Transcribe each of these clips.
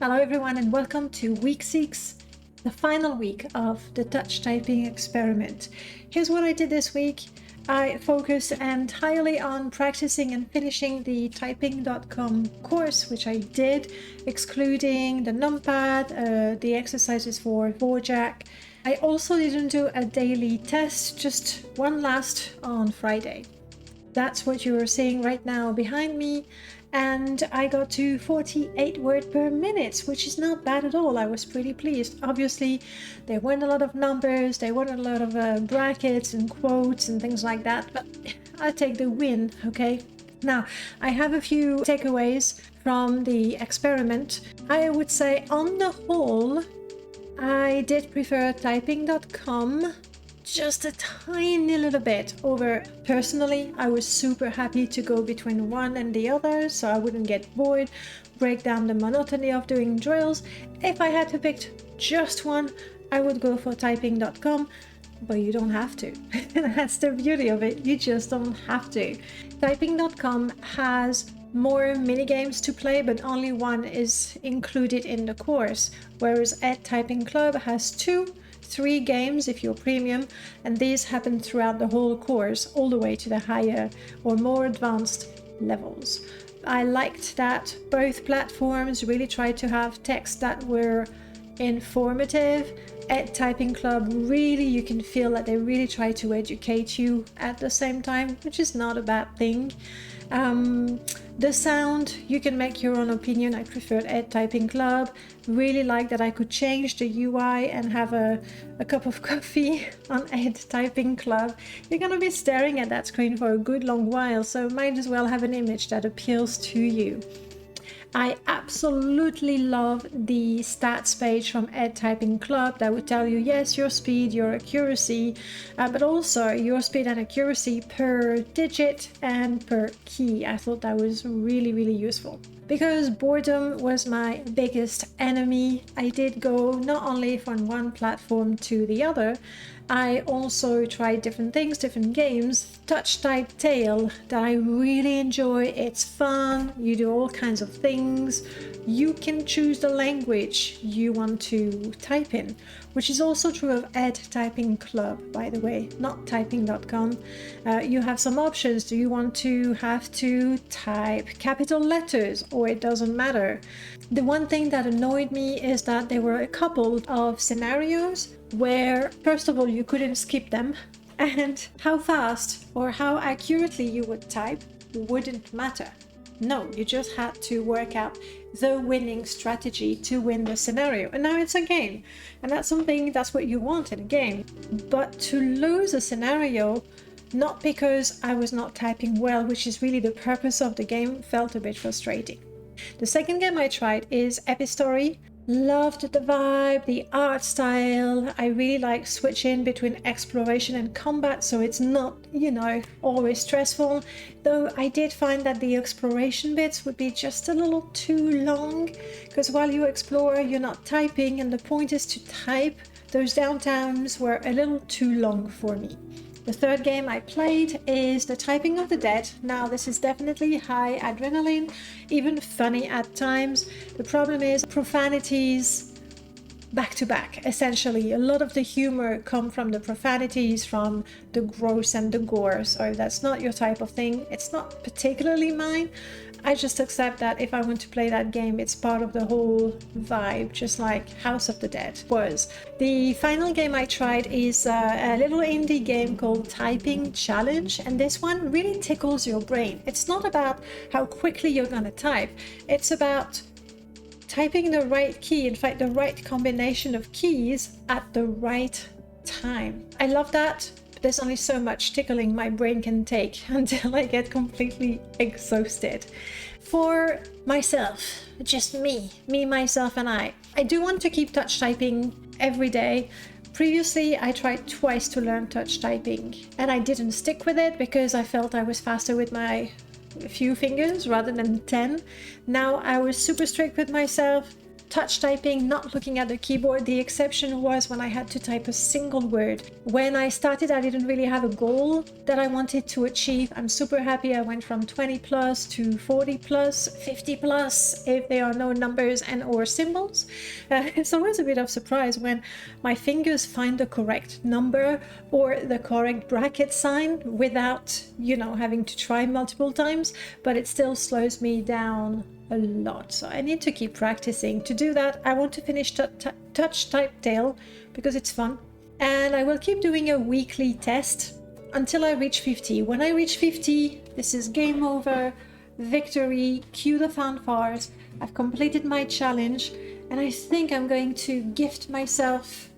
Hello everyone and welcome to week 6, the final week of the touch typing experiment. Here's what I did this week. I focused entirely on practicing and finishing the typing.com course, which I did, excluding the numpad, the exercises for Vorjak. I also didn't do a daily test, just one last on Friday. That's what you are seeing right now behind me. And I got to 48 words per minute, which is not bad at all. I was pretty pleased. Obviously, there weren't a lot of numbers, there weren't a lot of brackets and quotes and things like that, but I'll take the win, okay? Now, I have a few takeaways from the experiment. I would say on the whole, I did prefer typing.com just a tiny little bit over. Personally, I was super happy to go between one and the other so I wouldn't get bored, break down the monotony of doing drills. If I had to pick just one, I would go for typing.com, but you don't have to. That's the beauty of it, you just don't have to. Typing.com has more mini games to play, but only one is included in the course, whereas Ed Typing Club has 3 games if you're premium, and these happen throughout the whole course, all the way to the higher or more advanced levels. I liked that both platforms really tried to have texts that were informative. At Typing Club, really you can feel that they really try to educate you at the same time, which is not a bad thing. The sound, you can make your own opinion. I preferred Ed Typing Club. Really like that I could change the UI and have a cup of coffee on Ed Typing Club. You're gonna be staring at that screen for a good long while, so might as well have an image that appeals to you. I absolutely love the stats page from Ed Typing Club that would tell you, yes, your speed, your accuracy, but also your speed and accuracy per digit and per key. I thought that was really, really useful. Because boredom was my biggest enemy, I did go not only from one platform to the other, I also tried different things, different games. Touch Type Tale that I really enjoy. It's fun, you do all kinds of things. You can choose the language you want to type in, which is also true of Ed Typing Club, by the way, not typing.com. You have some options. Do you want to have to type capital letters, or it doesn't matter? The one thing that annoyed me is that there were a couple of scenarios where, first of all, you couldn't skip them, and how fast or how accurately you would type wouldn't matter. No, you just had to work out the winning strategy to win the scenario. And now it's a game, and that's what you want in a game. But to lose a scenario, not because I was not typing well, which is really the purpose of the game, felt a bit frustrating. The second game I tried is Epistory. Loved the vibe, the art style. I really like switching between exploration and combat, so it's not, always stressful. Though I did find that the exploration bits would be just a little too long, because while you explore, you're not typing, and the point is to type. Those downtimes were a little too long for me. The third game I played is The Typing of the Dead. Now this is definitely high adrenaline, even funny at times. The problem is profanities back to back, essentially. A lot of the humor come from the profanities, from the gross and the gore. So if that's not your type of thing, it's not particularly mine. I just accept that if I want to play that game, it's part of the whole vibe, just like House of the Dead was. The final game I tried is a little indie game called Typing Challenge, and this one really tickles your brain. It's not about how quickly you're gonna type, it's about typing the right key, in fact the right combination of keys at the right time. I love that. There's only so much tickling my brain can take until I get completely exhausted. For myself, just me, myself and I do want to keep touch typing every day. Previously, I tried twice to learn touch typing, and I didn't stick with it because I felt I was faster with my few fingers rather than 10. Now I was super strict with myself. touch typing, not looking at the keyboard. The exception was when I had to type a single word. When I started, I didn't really have a goal that I wanted to achieve. I'm super happy I went from 20 plus to 40 plus, 50 plus, if there are no numbers and or symbols. It's always a bit of surprise when my fingers find the correct number or the correct bracket sign without, you know, having to try multiple times, but it still slows me down a lot. So I need to keep practicing. To do that, I want to finish Touch Type Tale because it's fun. And I will keep doing a weekly test until I reach 50. When I reach 50, this is game over, victory, cue the fanfares. I've completed my challenge, and I think I'm going to gift myself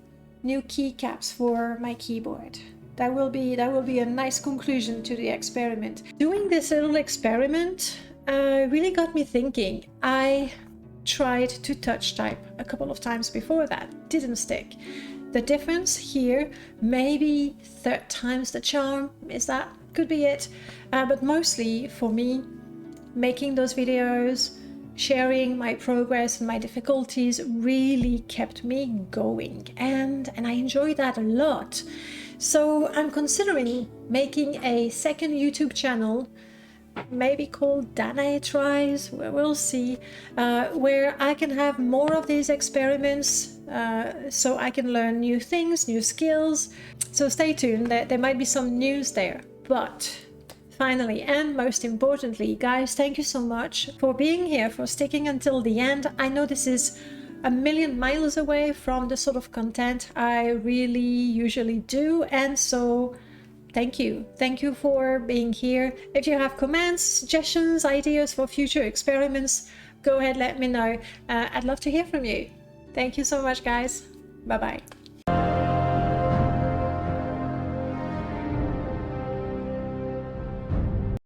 new keycaps for my keyboard. That will be a nice conclusion to the experiment. Doing this little experiment really got me thinking. I tried to touch type a couple of times before that, didn't stick. The difference here, maybe third time's the charm, could be it. But mostly for me, making those videos, sharing my progress and my difficulties really kept me going, and I enjoy that a lot. So I'm considering making a second YouTube channel, maybe called Danae Tries, we'll see, where I can have more of these experiments, so I can learn new things, new skills. So stay tuned, there might be some news there. But finally, and most importantly, guys, thank you so much for being here, for sticking until the end. I know this is a million miles away from the sort of content I really usually do, and so thank you for being here. If you have comments, suggestions, ideas for future experiments, go ahead, let me know. I'd love to hear from you. Thank you so much, guys. Bye bye.